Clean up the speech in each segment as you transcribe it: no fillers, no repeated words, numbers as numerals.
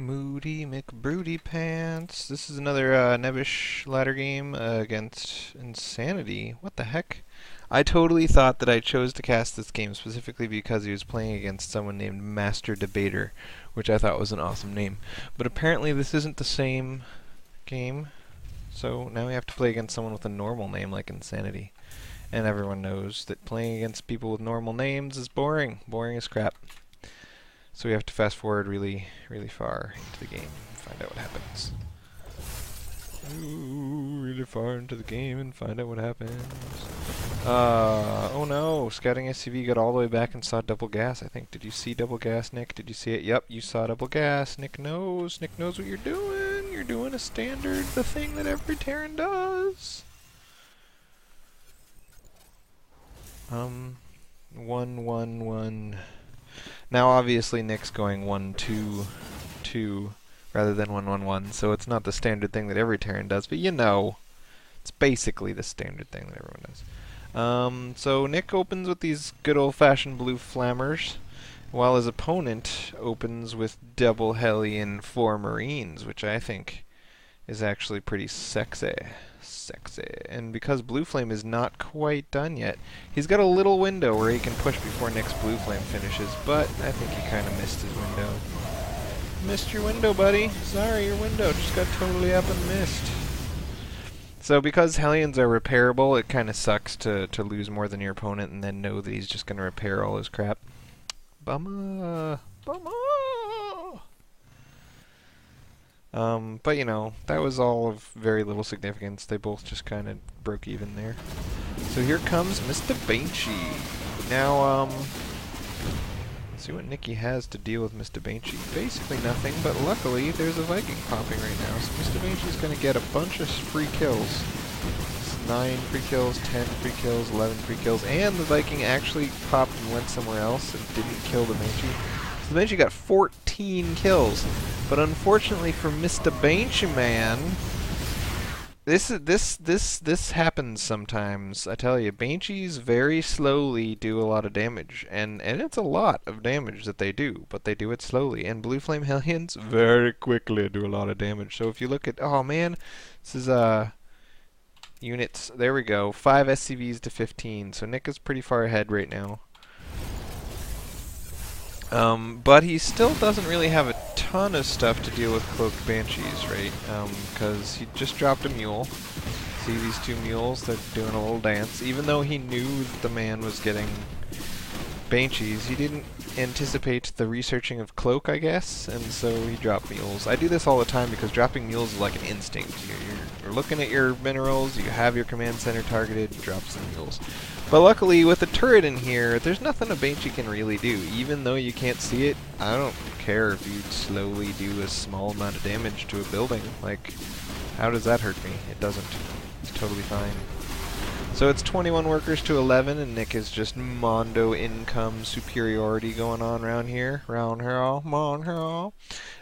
Moody McBroody Pants. This is another Nebish ladder game against Insanity. What the heck? I totally thought that I chose to cast this game specifically because he was playing against someone named Master Debater, which I thought was an awesome name. But apparently this isn't the same game, so now we have to play against someone with a normal name like Insanity. And everyone knows that playing against people with normal names is boring. Boring as crap. So we have to fast forward really far into the game and find out what happens. Ooh, really far into the game and find out what happens. Oh no, Scouting SCV got all the way back and saw double gas, I think. Did you see double gas, Nick? Did you see it? Yep, you saw double gas. Nick knows. Nick knows what you're doing. You're doing a standard, the thing that every Terran does. 1-1-1. Now obviously Nick's going 1-2-2 rather than 1-1-1, so it's not the standard thing that every Terran does, but you know, it's basically the standard thing that everyone does. So Nick opens with these good old-fashioned blue flammers, while his opponent opens with double Hellion 4 Marines, which I think is actually pretty sexy. And because Blue Flame is not quite done yet, he's got a little window where he can push before Nick's Blue Flame finishes, but I think he kind of missed his window. Missed your window, buddy. Sorry, your window just got totally up and missed. So because Hellions are repairable, it kind of sucks to lose more than your opponent and then know that he's just going to repair all his crap. Bummer. Bummer. But you know, that was all of very little significance. They both just kind of broke even there. So here comes Mr. Banshee. Now, let's see what Nicky has to deal with Mr. Banshee. Basically nothing, but luckily there's a Viking popping right now. So Mr. Banshee's going to get a bunch of free kills. 9 free kills, 10 free kills, 11 free kills, and the Viking actually popped and went somewhere else and didn't kill the Banshee. So the Banshee got 14 kills. But unfortunately for Mr. Banshee Man, this happens sometimes. I tell you, Banshees very slowly do a lot of damage, and it's a lot of damage that they do, but they do it slowly. And Blue Flame Hellions very quickly do a lot of damage. So if you look at, oh man, this is units. There we go, 5 SCVs to 15. So Nick is pretty far ahead right now. But he still doesn't really have a ton of stuff to deal with Cloaked Banshees, right? Because he just dropped a mule. See these two mules? They're doing a little dance. Even though he knew that the man was getting Banshees, he didn't anticipate the researching of Cloak, I guess, and so he dropped mules. I do this all the time because dropping mules is like an instinct. You're looking at your minerals, you have your command center targeted, drop some mules. But luckily, with the turret in here, there's nothing a Banshee can really do. Even though you can't see it, I don't care if you slowly do a small amount of damage to a building. Like, how does that hurt me? It doesn't. It's totally fine. So it's 21 workers to 11, and Nick is just Mondo income superiority going on around here. Round here, Mondo.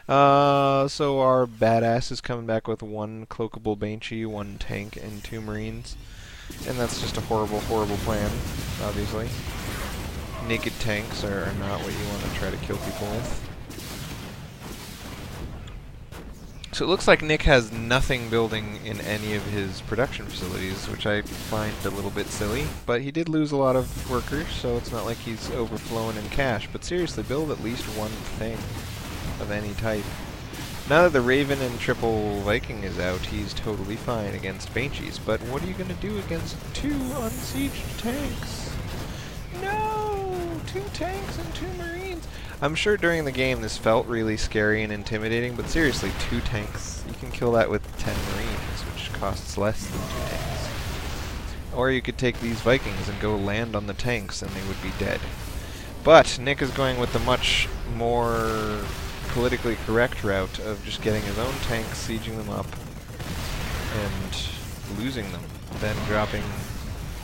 So our badass is coming back with 1 cloakable Banshee, 1 tank, and 2 Marines. And that's just a horrible, horrible plan, obviously. Naked tanks are not what you want to try to kill people with. So it looks like Nick has nothing building in any of his production facilities, which I find a little bit silly. But he did lose a lot of workers, so it's not like he's overflowing in cash. But seriously, build at least 1 thing of any type. Now that the Raven and triple Viking is out, he's totally fine against Banshees. But what are you going to do against 2 unsieged tanks? No! 2 tanks and 2 Marines! I'm sure during the game this felt really scary and intimidating, but seriously, 2 tanks. You can kill that with 10 Marines, which costs less than 2 tanks. Or you could take these Vikings and go land on the tanks and they would be dead. But Nick is going with the much more politically correct route of just getting his own tanks, sieging them up, and losing them. Then dropping...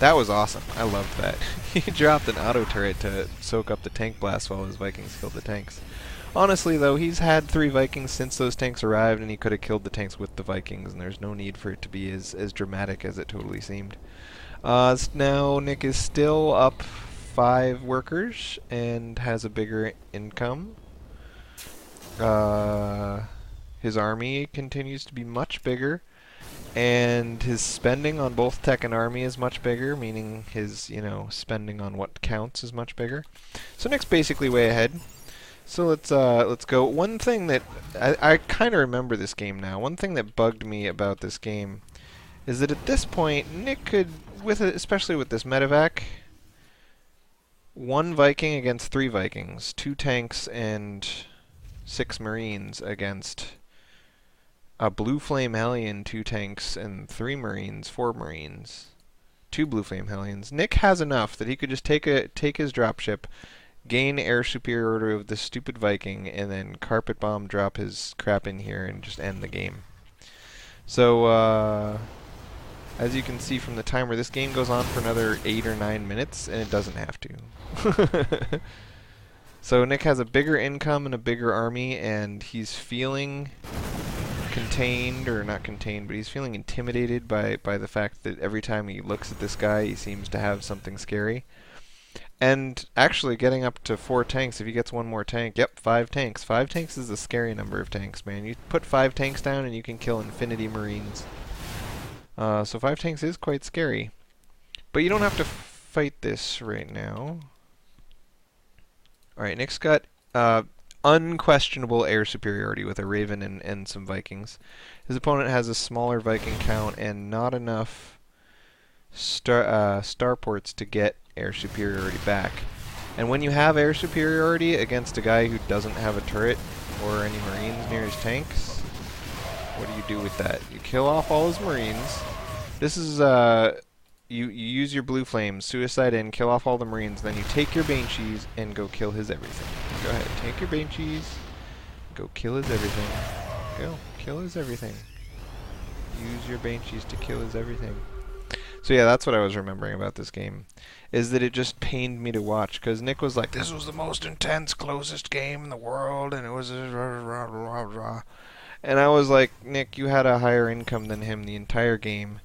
That was awesome. I loved that. He dropped an auto turret to soak up the tank blast while his Vikings killed the tanks. Honestly, though, he's had 3 Vikings since those tanks arrived, and he could have killed the tanks with the Vikings, and there's no need for it to be as dramatic as it totally seemed. Now Nick is still up 5 workers and has a bigger income. his army continues to be much bigger, and his spending on both tech and army is much bigger, meaning his, spending on what counts is much bigger. So Nick's basically way ahead. So let's go. One thing that I kind of remember this game now. One thing that bugged me about this game is that at this point Nick could, especially with this medevac, 1 Viking against 3 Vikings, 2 tanks and 6 Marines against a Blue Flame Hellion, 2 tanks and 3 Marines, 4 Marines, 2 Blue Flame Hellions. Nick has enough that he could just take his dropship, gain air superiority of this stupid Viking, and then carpet bomb drop his crap in here and just end the game. So, as you can see from the timer, this game goes on for another 8 or 9 minutes, and it doesn't have to. So Nick has a bigger income and a bigger army, and he's feeling contained, or not contained, but he's feeling intimidated by the fact that every time he looks at this guy, he seems to have something scary. And actually getting up to 4 tanks, if he gets 1 more tank, yep, 5 tanks. 5 tanks is a scary number of tanks, man. You put 5 tanks down and you can kill infinity Marines. So 5 tanks is quite scary. But you don't have to fight this right now. Alright, Nick's got unquestionable air superiority with a Raven and some Vikings. His opponent has a smaller Viking count and not enough starports to get air superiority back. And when you have air superiority against a guy who doesn't have a turret or any Marines near his tanks, what do you do with that? You kill off all his Marines. This is you use your blue flames, suicide in, kill off all the Marines, then you take your Banshees and go kill his everything. Go ahead, take your Banshees, go kill his everything. Go, kill his everything. Use your Banshees to kill his everything. So yeah, that's what I was remembering about this game, is that it just pained me to watch, because Nick was like, this was the most intense, closest game in the world, and it was rah, rah, rah. And I was like, Nick, you had a higher income than him the entire game,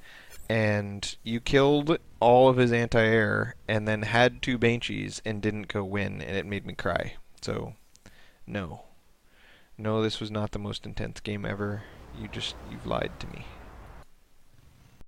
and you killed all of his anti-air, and then had 2 Banshees and didn't go win, and it made me cry. So, no. No, this was not the most intense game ever. You've lied to me.